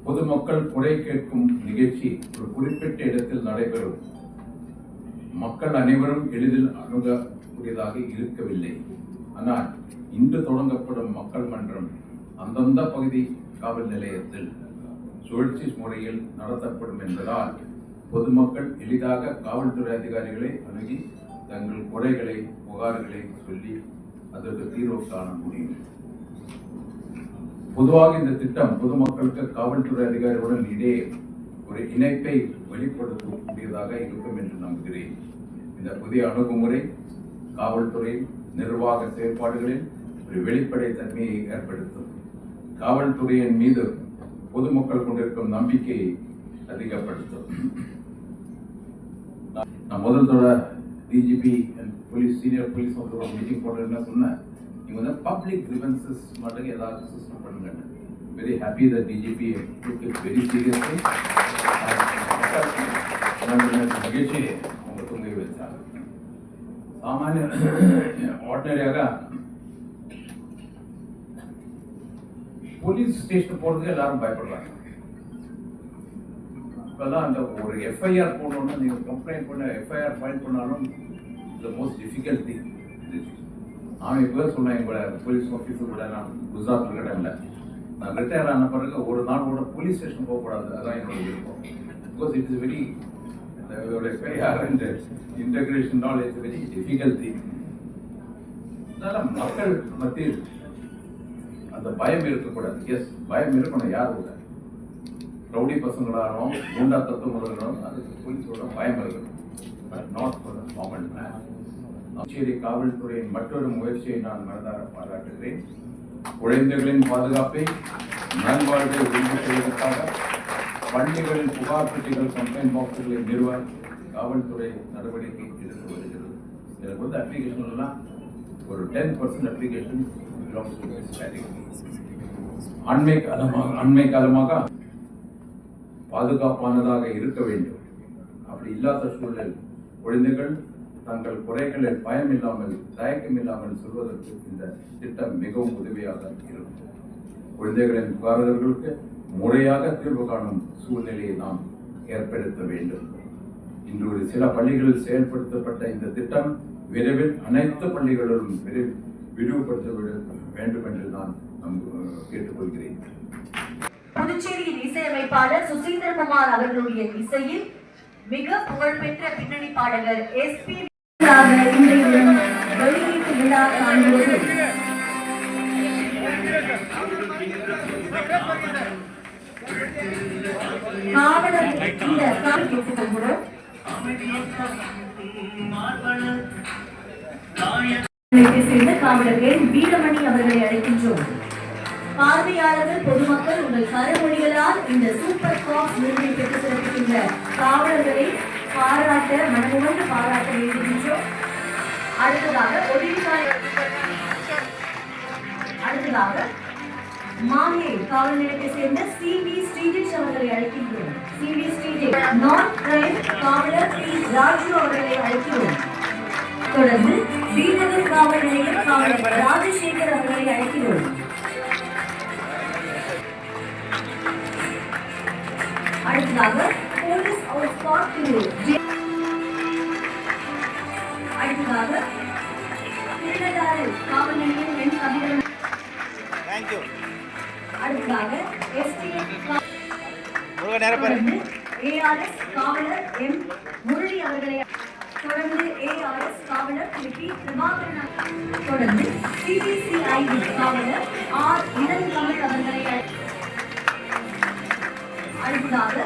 பொதுமக்கள் குறை கேட்கும் நிகழ்ச்சி ஒரு குறிப்பிட்ட இடத்தில் நடைபெறும். மக்கள் அனைவரும் எளிதில் அணுகக்கூடியதாக இருக்கவில்லை. ஆனால் இன்று தொடங்கப்படும் மக்கள் மன்றம் அந்தந்த பகுதி காவல் நிலையத்தில் சுழற்சி முறையில் நடத்தப்படும் என்பதால் பொதுமக்கள் எளிதாக காவல்துறை அதிகாரிகளை அணுகி தங்கள் குறைகளை புகார்களை சொல்லி அதற்கு தீர்வு காண முடியும். பொதுவாக இந்த திட்டம் பொதுமக்களுக்கு காவல்துறை அதிகாரிகளுடன் இடையே ஒரு இணைப்பை வெளிப்படுத்தக்கூடியதாக இருக்கும் என்று நம்புகிறேன். இந்த புதிய அணுகுமுறை காவல்துறை நிர்வாக செயற்பாடுகளில் ஒரு வெளிப்படை தன்மையை ஏற்படுத்தும். காவல்துறையின் மீது பொதுமக்கள் கொண்டிருக்கும் நம்பிக்கையை அதிகப்படுத்தும். நான் முதல் டிஜிபி போலீஸ் சீனியர் போலீஸ் ஒரு மீட்டிங் போட்டு என்ன சொன்னேன், நீங்க வந்து பப்ளிக் கிரிவன்சஸ் மட்டும் ஏதாச்சும் சிஸ்டம் பண்ணுங்க. வெரி ஹாப்பி த டிஜிபி வெரி சீரியஸ்லி நிகழ்ச்சி அவங்க தூங்கி வச்சாங்க. சாமானிய ஆர்டினரியாக போலீஸ் ஸ்டேஷன் போறதுக்கு எல்லாரும் பயப்படுறாங்க. இப்பெல்லாம் அந்த ஒரு எஃப்ஐஆர் போடணும்னா நீங்க கம்ப்ளைண்ட் பண்ண எஃப்ஐஆர் ஃபைல் பண்ணாலும் த மோஸ்ட் டிஃபிகல்ட் திங். நான் இப்போ சொன்னேன், எங்களோட போலீஸ் ஆஃபீஸர் கூட நான் குஜராத் இருக்கிற டைம்ல நான் ரிட்டையர் ஆன பிறகு ஒரு நாள் கூட போலீஸ் ஸ்டேஷன் போகக்கூடாது. அதான் என்னோட விருப்பம். Because it is very FIR and integration all it's very difficult thing. அதனால மக்கள் மத்தியில் அந்த பயம் இருக்கக்கூடாது. எஸ், பயம் இருக்கணும். யார் கூட ரவுடி பசங்களாலும் குண்டா தத்துவங்களும் அதுக்கு போலீஸோட பயம் இருக்கணும். But not for the common man. Puducherry காவல்துறையின் மற்றொரு முயற்சியை நான் மனதார பாராட்டுகிறேன். குழந்தைகளின் பாதுகாப்பை நல்வாழ்வை உறுதி செய்வதற்காக பள்ளிகளில் புகார் பெட்டிகள் கம்ப்ளைண்ட் பாக்ஸுகளை நிறுவ காவல்துறை நடவடிக்கை எடுத்து வருகிறது. இதில் வந்து அப்ளிகேஷன் எல்லாம் ஒரு 10% அப்ளிகேஷன் அண்மை காலமாக பாதுகாப்பானதாக இருக்க வேண்டும். அப்படி இல்லாத சூழலில் குழந்தைகள் தங்கள் குறைகளில் பயம் இல்லாமல் தயக்கம் இல்லாமல் சொல்வதற்கு இந்த திட்டம் மிகவும் உதவியாக இருக்கும். குழந்தைகளின் புகார்களுக்கு முறையாக தீர்வு காணும் சூழ்நிலையை நாம் ஏற்படுத்த வேண்டும். இன்று ஒரு சில பள்ளிகளில் செயல்படுத்தப்பட்ட இந்த திட்டம் விரைவில் அனைத்து பள்ளிகளிலும் விரிவுபடுத்த வேண்டும் என்று நான் கேட்டுக்கொள்கிறேன். புதுச்சேரியின் இசையமைப்பாளர் சுசீந்திரகுமார் அவர்களுடைய இசையில் மிக புகழ்பெற்ற பின்னணி பாடகர் SP வெளியீட்டு விழா காண்போது காவலர் இந்த கேட்டுக்கொள்கிறோம். சேர்ந்த காவலர்கள் வீரமணி அவர்களை அழைக்கின்றோம். பார்வையாளர்கள் பொதுமக்கள் உங்கள் கருமொழிகளால் இந்த சூப்பர் காப்ஸ் விருதை பெற்று சிறப்பிக்கின்ற காவலர்களை பாராட்ட மனமுவந்து பாராட்ட வேண்டுகின்றோம். அடுத்ததாக மாஹே காவல் நிலையத்தை சேர்ந்த CV ஸ்ரீஜித் அவர்களை அழைக்கின்றோம். CV ஸ்ரீஜித் நான் கிரைம் காவலர் P ராஜு அவர்களை அழைக்கிறோம். தொடர்ந்து வீரநகர் காவல் நிலைய காவலர் ராஜசேகர் அவர்களை அழைக்கிறோம். அடுத்ததாக போலீஸ் அவுட்ஸ்பாட் அடுத்ததாக திருநள்ளாறு காவல் நிலையம் என் கபிலன். அடுத்ததாக STF ARS காவலர் M முரளி அவர்களை தொடர்ந்து ARS காவலர் P பிரபாகரன் தொடர்ந்து CBCID காவலர் R இளங்கமல் அவர்களை அடுத்ததாக